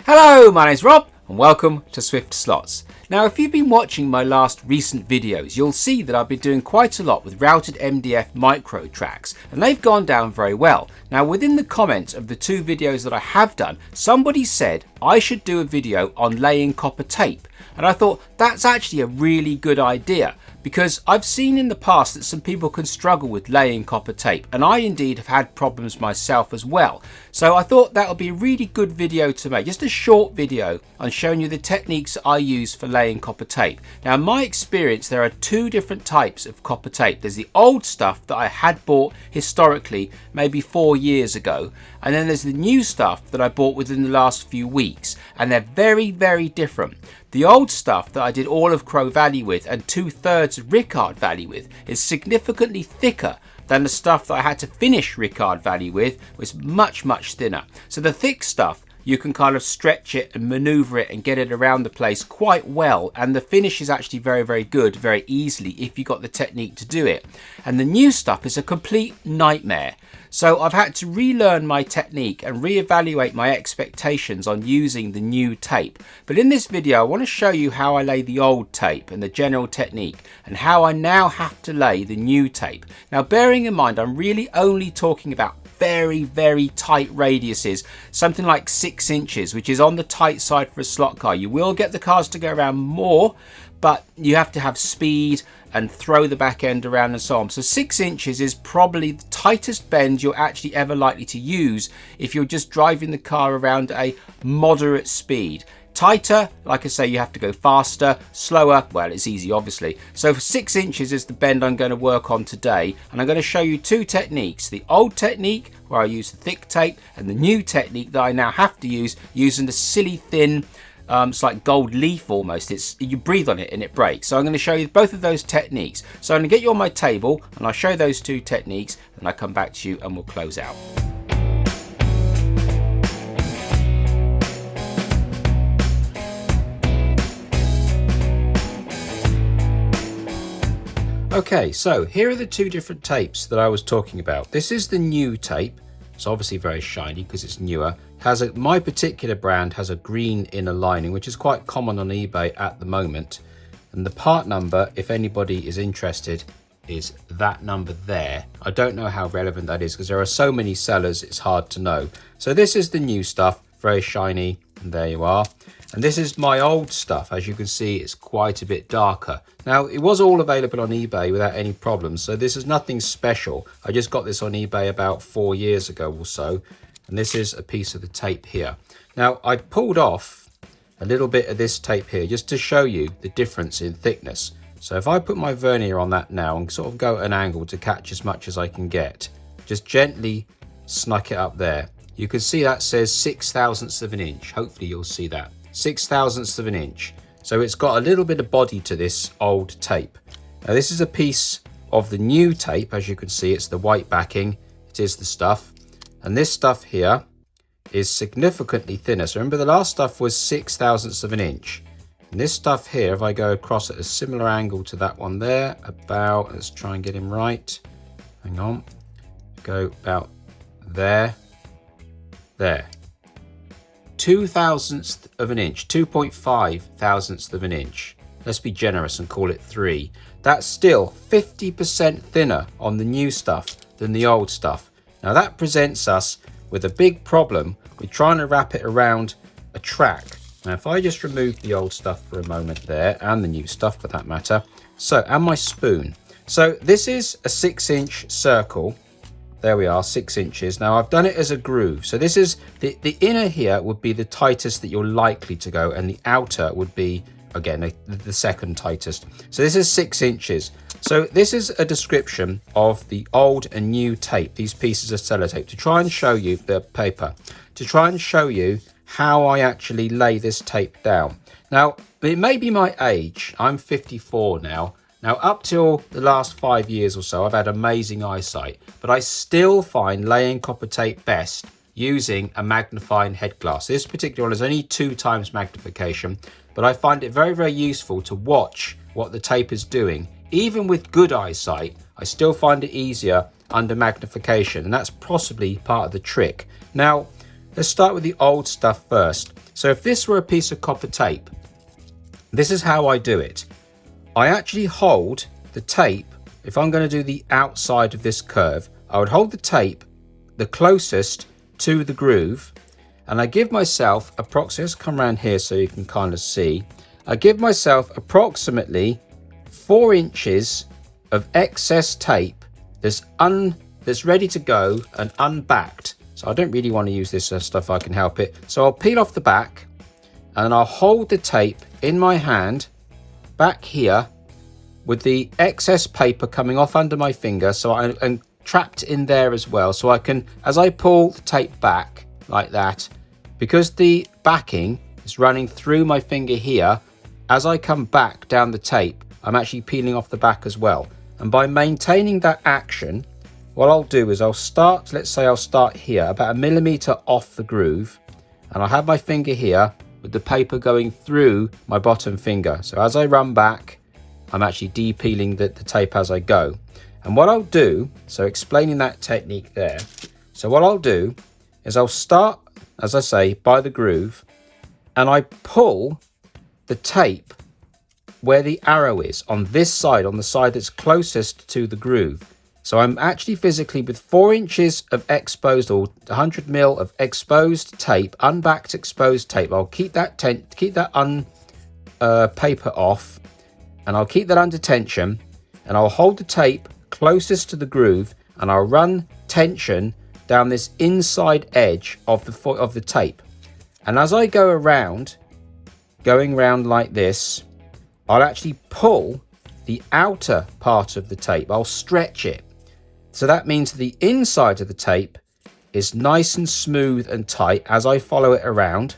Hello, my name's Rob and welcome to SwiftSlots. Now, if you've been watching my last recent videos, you'll see that I've been doing quite a lot with routed MDF micro tracks, and they've gone down very well. Now, within the comments of the two videos that I have done, somebody said I should do a video on laying copper tape, and I thought that's actually a really good idea, because I've seen in the past that some people can struggle with laying copper tape, and I indeed have had problems myself as well. So I thought that would be a really good video to make, just a short video on showing you the techniques I use for laying copper tape. Now, in my experience, there are two different types of copper tape. There's the old stuff that I had bought historically maybe 4 years ago, and then there's the new stuff that I bought within the last few weeks, and they're very, very different. The old stuff that I did all of Crow Valley with and 2/3 of Rickard Valley with is significantly thicker than the stuff that I had to finish Rickard Valley with, was much, much thinner. So the thick stuff, you can kind of stretch it and maneuver it and get it around the place quite well, and the finish is actually very, very good, very easily if you got the technique to do it. And the new stuff is a complete nightmare. So I've had to relearn my technique and reevaluate my expectations on using the new tape. But in this video, I want to show you how I lay the old tape and the general technique, and how I now have to lay the new tape. Now, bearing in mind, I'm really only talking about very, very tight radiuses, something like 6 inches, which is on the tight side for a slot car. You will get the cars to go around more, but you have to have speed and throw the back end around and so on. So 6 inches is probably the tightest bend you're actually ever likely to use if you're just driving the car around at a moderate speed. Tighter, like I say, you have to go faster. Slower, well, it's easy obviously. So 6 inches is the bend I'm going to work on today, and I'm going to show you two techniques: the old technique where I use the thick tape, and the new technique that I now have to use using the silly thin, it's like gold leaf almost. It's, you breathe on it and it breaks. So I'm going to show you both of those techniques. So I'm going to get you on my table and I'll show those two techniques, and I'll come back to you and we'll close out. Okay, so here are the two different tapes that I was talking about. This is the new tape. It's obviously very shiny because it's newer. My particular brand has a green inner lining, which is quite common on eBay at the moment. And the part number, if anybody is interested, is that number there. I don't know how relevant that is because there are so many sellers, it's hard to know. So this is the new stuff, very shiny, and there you are. And this is my old stuff. As you can see, it's quite a bit darker. Now, it was all available on eBay without any problems, so this is nothing special. I just got this on eBay about 4 years ago or so, and this is a piece of the tape here. Now, I pulled off a little bit of this tape here just to show you the difference in thickness. So if I put my vernier on that now and sort of go at an angle to catch as much as I can get, just gently snuck it up there. You can see that says 6/1000ths of an inch. Hopefully you'll see that. 6/1000ths of an inch. So it's got a little bit of body to this old tape. Now this is a piece of the new tape. As you can see, it's the white backing. It is the stuff. And this stuff here is significantly thinner. So remember, the last stuff was 6/1000ths of an inch. And this stuff here, if I go across at a similar angle to that one there, about, let's try and get him right. Hang on. Go about there. There. 2/1000ths of an inch, 2.5 thousandths of an inch. Let's be generous and call it 3. That's still 50% thinner on the new stuff than the old stuff. Now that presents us with a big problem with trying to wrap it around a track. Now if I just remove the old stuff for a moment there, and the new stuff for that matter, and my spoon. So this is a 6-inch circle. There we are, 6 inches. Now I've done it as a groove. So this is the inner here would be the tightest that you're likely to go, and the outer would be, again, the second tightest. So this is 6 inches. So this is a description of the old and new tape, these pieces of sellotape, to try and show you the paper, to try and show you how I actually lay this tape down. Now, it may be my age. I'm 54 now. Now, up till the last 5 years or so, I've had amazing eyesight, but I still find laying copper tape best using a magnifying head glass. This particular one is only 2 times magnification, but I find it very, very useful to watch what the tape is doing. Even with good eyesight, I still find it easier under magnification, and that's possibly part of the trick. Now, let's start with the old stuff first. So if this were a piece of copper tape, this is how I do it. I actually hold the tape. If I'm going to do the outside of this curve, I would hold the tape the closest to the groove, and I give myself approximately, let's come around here so you can kind of see, I give myself approximately 4 inches of excess tape that's ready to go and unbacked. So I don't really want to use this stuff if I can help it. So I'll peel off the back and I'll hold the tape in my hand back here with the excess paper coming off under my finger, and trapped in there as well. So I can, as I pull the tape back like that, because the backing is running through my finger here, as I come back down the tape, I'm actually peeling off the back as well. And by maintaining that action, what I'll do is I'll start, let's say I'll start here about 1 millimeter off the groove, and I'll have my finger here with the paper going through my bottom finger. So as I run back, I'm actually de-peeling the tape as I go. And what I'll do, so explaining that technique there, so what I'll do is I'll start, as I say, by the groove, and I pull the tape where the arrow is on this side, on the side that's closest to the groove. So I'm actually physically with 4 inches of exposed, or 100 mil of exposed tape, unbacked exposed tape. I'll keep that paper off, and I'll keep that under tension, and I'll hold the tape closest to the groove, and I'll run tension down this inside edge of the tape. And as I go around, going around like this, I'll actually pull the outer part of the tape. I'll stretch it. So that means the inside of the tape is nice and smooth and tight as I follow it around.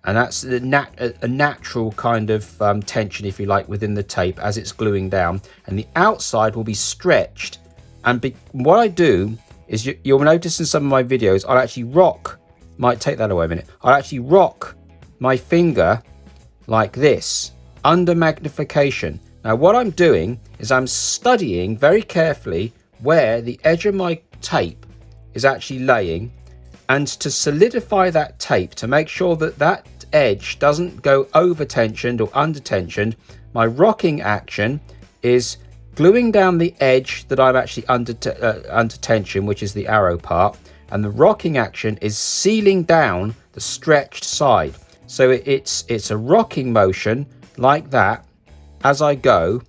And that's a natural kind of tension, if you like, within the tape as it's gluing down. And the outside will be stretched. And what I do is, you'll notice in some of my videos, I'll actually take that away a minute. I'll actually rock my finger like this, under magnification. Now what I'm doing is I'm studying very carefully where the edge of my tape is actually laying, and to solidify that tape, to make sure that that edge doesn't go over tensioned or under tensioned, my rocking action is gluing down the edge that I'm actually under tension, which is the arrow part, and the rocking action is sealing down the stretched side. So it's a rocking motion like that as I go.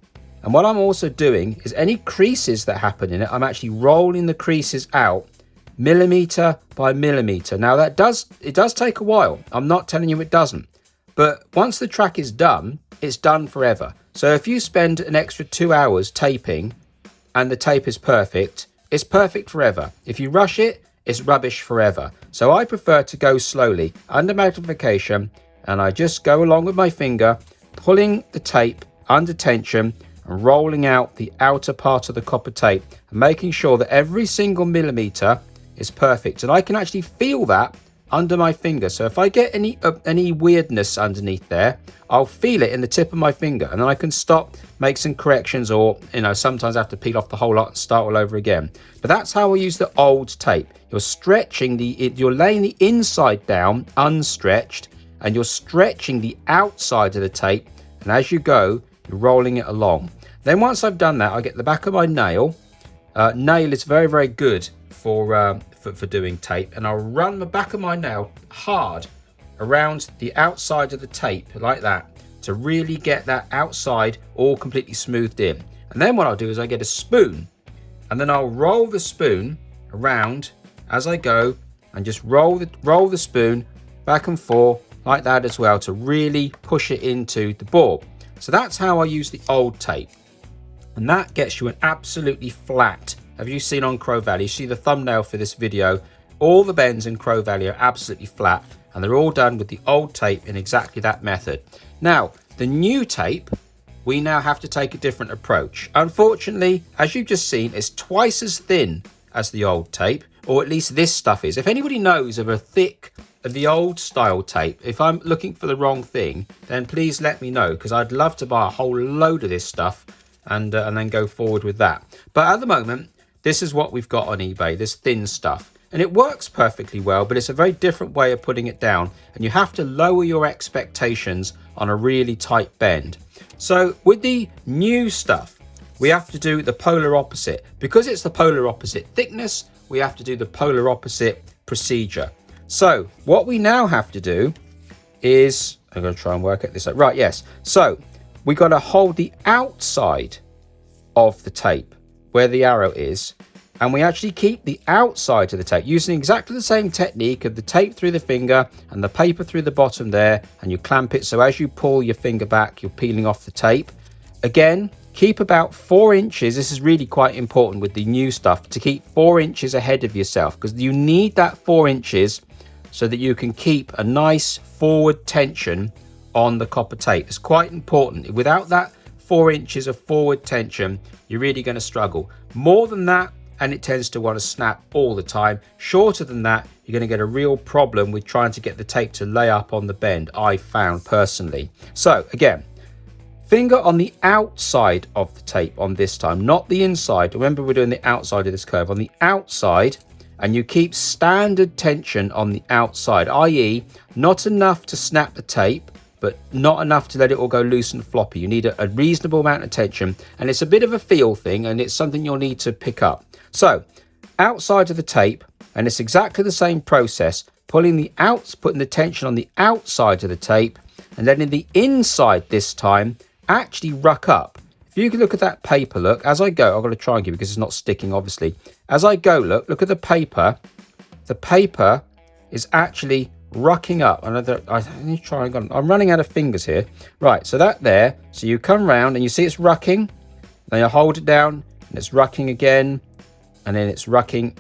And what I'm also doing is any creases that happen in it, I'm actually rolling the creases out millimeter by millimeter. Now it does take a while. I'm not telling you it doesn't. But once the track is done, it's done forever. So if you spend an extra 2 hours taping and the tape is perfect, it's perfect forever. If you rush it, it's rubbish forever. So I prefer to go slowly, under magnification, and I just go along with my finger, pulling the tape under tension and rolling out the outer part of the copper tape, and making sure that every single millimeter is perfect. And I can actually feel that under my finger. So if I get any weirdness underneath there, I'll feel it in the tip of my finger, and then I can stop, make some corrections, or sometimes I have to peel off the whole lot and start all over again. But that's how I use the old tape. You're stretching you're laying the inside down unstretched, and you're stretching the outside of the tape, and as you go, you're rolling it along. Then once I've done that, I get the back of my nail. Nail is very, very good for doing tape, and I'll run the back of my nail hard around the outside of the tape like that to really get that outside all completely smoothed in. And then what I'll do is I get a spoon, and then I'll roll the spoon around as I go, and just roll the spoon back and forth like that as well to really push it into the board. So that's how I use the old tape, and that gets you an absolutely flat. Have you seen on Crow Valley? You see the thumbnail for this video. All the bends in Crow Valley are absolutely flat, and they're all done with the old tape in exactly that method. Now, the new tape, we now have to take a different approach. Unfortunately, as you've just seen, it's twice as thin as the old tape, or at least this stuff is. If anybody knows of the old style tape, if I'm looking for the wrong thing, then please let me know, because I'd love to buy a whole load of this stuff and then go forward with that. But at the moment, this is what we've got on eBay, this thin stuff. And it works perfectly well, but it's a very different way of putting it down. And you have to lower your expectations on a really tight bend. So with the new stuff, we have to do the polar opposite. Because it's the polar opposite thickness, we have to do the polar opposite procedure. So what we now have to do is, I'm going to try and work at this out. Right, yes. So we got to hold the outside of the tape where the arrow is, and we actually keep the outside of the tape using exactly the same technique of the tape through the finger and the paper through the bottom there, and you clamp it so as you pull your finger back, you're peeling off the tape. Again, keep about 4 inches. This is really quite important with the new stuff, to keep 4 inches ahead of yourself, because you need that 4 inches so that you can keep a nice forward tension on the copper tape. It's quite important. Without that 4 inches of forward tension, you're really going to struggle. More than that, and it tends to want to snap all the time. Shorter than that, you're going to get a real problem with trying to get the tape to lay up on the bend, I found personally. So again, finger on the outside of the tape on this time, not the inside. Remember, we're doing the outside of this curve. On the outside, and you keep standard tension on the outside, i.e. not enough to snap the tape, but not enough to let it all go loose and floppy. You need a reasonable amount of tension, and it's a bit of a feel thing, and it's something you'll need to pick up. So outside of the tape, and it's exactly the same process, putting the tension on the outside of the tape, and letting the inside this time actually ruck up. If you can look at that paper, look, as I go, I've got to try and give you because it's not sticking, obviously. As I go, look at the paper. The paper is actually rucking up. I need to try and go. I'm running out of fingers here. Right, so that there. So you come round and you see it's rucking. Then you hold it down and it's rucking again. And then it's rucking.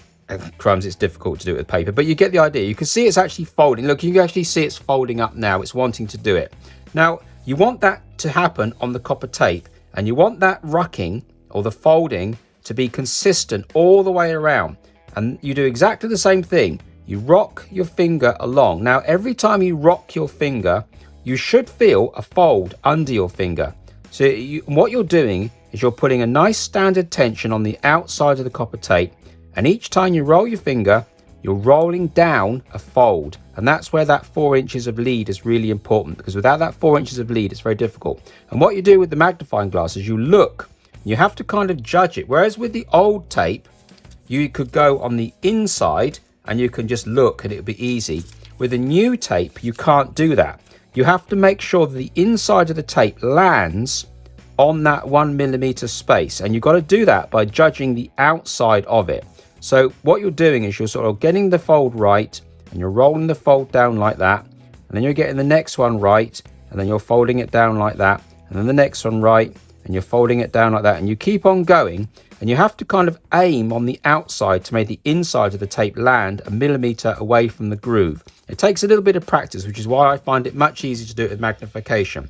Crumbs, it's difficult to do it with paper, but you get the idea. You can see it's actually folding. Look, you can actually see it's folding up now. It's wanting to do it. Now, you want that to happen on the copper tape, and you want that rucking or the folding to be consistent all the way around. And you do exactly the same thing. You rock your finger along. Now, every time you rock your finger, you should feel a fold under your finger. So what you're doing is you're putting a nice standard tension on the outside of the copper tape, and each time you roll your finger, you're rolling down a fold. And that's where that 4 inches of lead is really important, because without that 4 inches of lead, it's very difficult. And what you do with the magnifying glass is you look, you have to kind of judge it. Whereas with the old tape, you could go on the inside and you can just look and it would be easy. With the new tape, you can't do that. You have to make sure that the inside of the tape lands on that 1 millimeter space. And you've got to do that by judging the outside of it. So what you're doing is you're sort of getting the fold right, and you're rolling the fold down like that, and then you're getting the next one right, and then you're folding it down like that, and then the next one right, and you're folding it down like that, and you keep on going, and you have to kind of aim on the outside to make the inside of the tape land 1 millimeter away from the groove. It takes a little bit of practice, which is why I find it much easier to do it with magnification.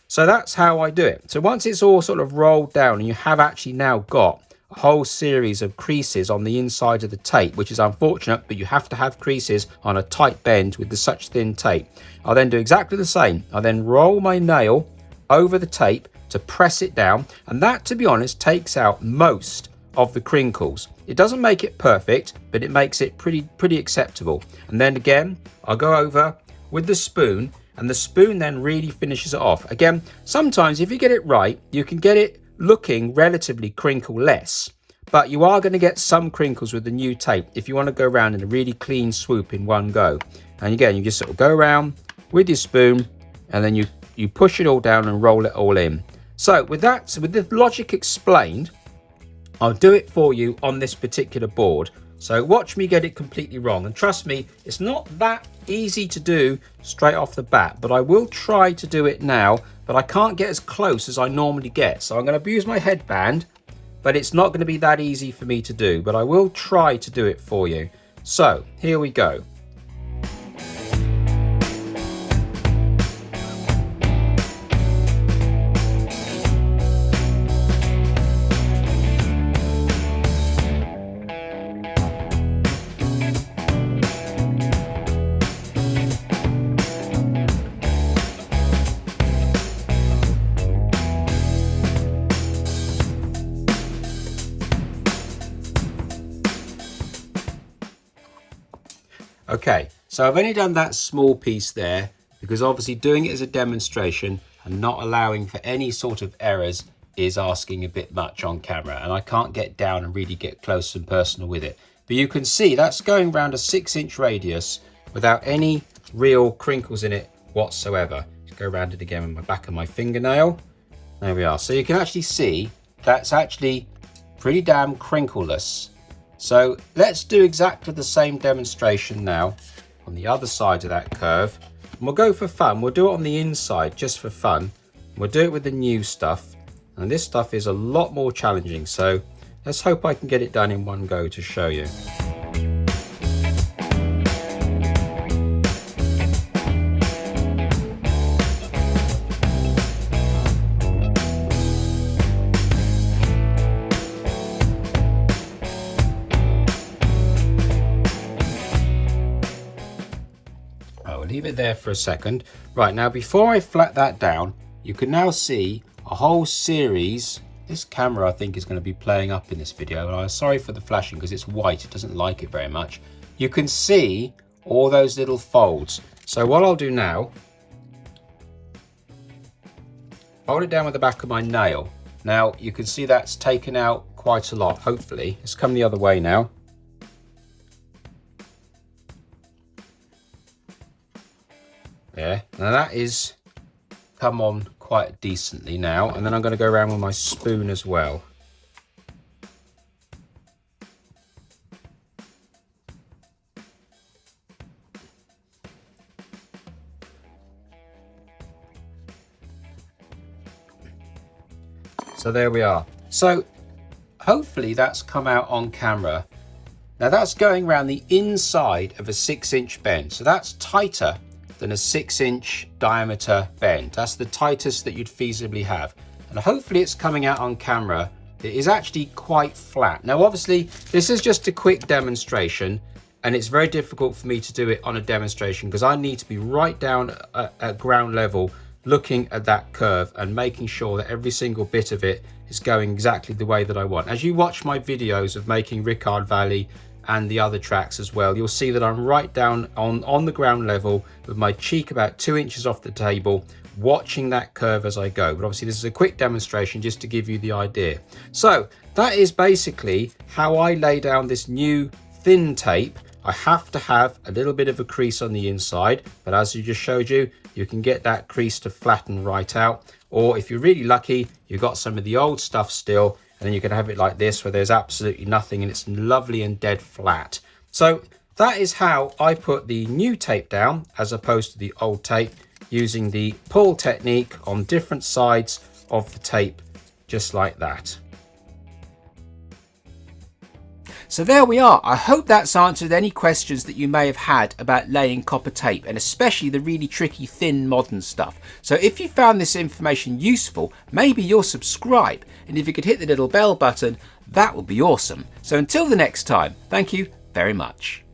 So that's how I do it. So once it's all sort of rolled down and you have actually now got a whole series of creases on the inside of the tape, which is unfortunate, but you have to have creases on a tight bend with such thin tape. I'll then do exactly the same. I'll then roll my nail over the tape to press it down, and that, to be honest, takes out most of the crinkles. It doesn't make it perfect, but it makes it pretty acceptable. And then again, I'll go over with the spoon, and the spoon then really finishes it off. Again, sometimes if you get it right, you can get it looking relatively crinkle less, but you are going to get some crinkles with the new tape if you want to go around in a really clean swoop in one go. And again, you just sort of go around with your spoon, and then you push it all down and roll it all in. So with the logic explained, I'll do it for you on this particular board. So watch me get it completely wrong, and trust me, it's not that easy to do straight off the bat, but I will try to do it now, but I can't get as close as I normally get. So I'm going to use my headband, but it's not going to be that easy for me to do, but I will try to do it for you. So here we go. Okay, so I've only done that small piece there because obviously doing it as a demonstration and not allowing for any sort of errors is asking a bit much on camera, and I can't get down and really get close and personal with it. But you can see that's going around a 6-inch radius without any real crinkles in it whatsoever. Just go around it again with my back of my fingernail. There we are. So you can actually see that's actually pretty damn crinkleless. So let's do exactly the same demonstration now on the other side of that curve. And we'll go for fun. We'll do it on the inside just for fun. We'll do it with the new stuff. And this stuff is a lot more challenging. So let's hope I can get it done in one go to show you. Leave it there for a second. Right, now before I flat that down, you can now see a whole series. This camera I think is going to be playing up in this video, and I'm sorry for the flashing because it's white, it doesn't like it very much. You can see all those little folds. So what I'll do now, hold it down with the back of my nail. Now you can see that's taken out quite a lot, hopefully. Let's come the other way now. Yeah, now that is come on quite decently now, and then I'm going to go around with my spoon as well. So there we are. So hopefully that's come out on camera. Now that's going around the inside of a 6-inch bend, so that's tighter than a 6-inch diameter bend. That's the tightest that you'd feasibly have. And hopefully it's coming out on camera. It is actually quite flat. Now obviously this is just a quick demonstration, and it's very difficult for me to do it on a demonstration because I need to be right down at ground level looking at that curve and making sure that every single bit of it is going exactly the way that I want. As you watch my videos of making Ricard Valley and the other tracks as well, you'll see that I'm right down on the ground level with my cheek about 2 inches off the table, watching that curve as I go. But obviously this is a quick demonstration just to give you the idea. So that is basically how I lay down this new thin tape. I have to have a little bit of a crease on the inside, but as you just showed you, you can get that crease to flatten right out. Or if you're really lucky, you've got some of the old stuff still, and then you can have it like this where there's absolutely nothing and it's lovely and dead flat. So that is how I put the new tape down as opposed to the old tape, using the pull technique on different sides of the tape, just like that. So there we are. I hope that's answered any questions that you may have had about laying copper tape, and especially the really tricky thin modern stuff. So if you found this information useful, maybe you'll subscribe, and if you could hit the little bell button, that would be awesome. So until the next time, thank you very much.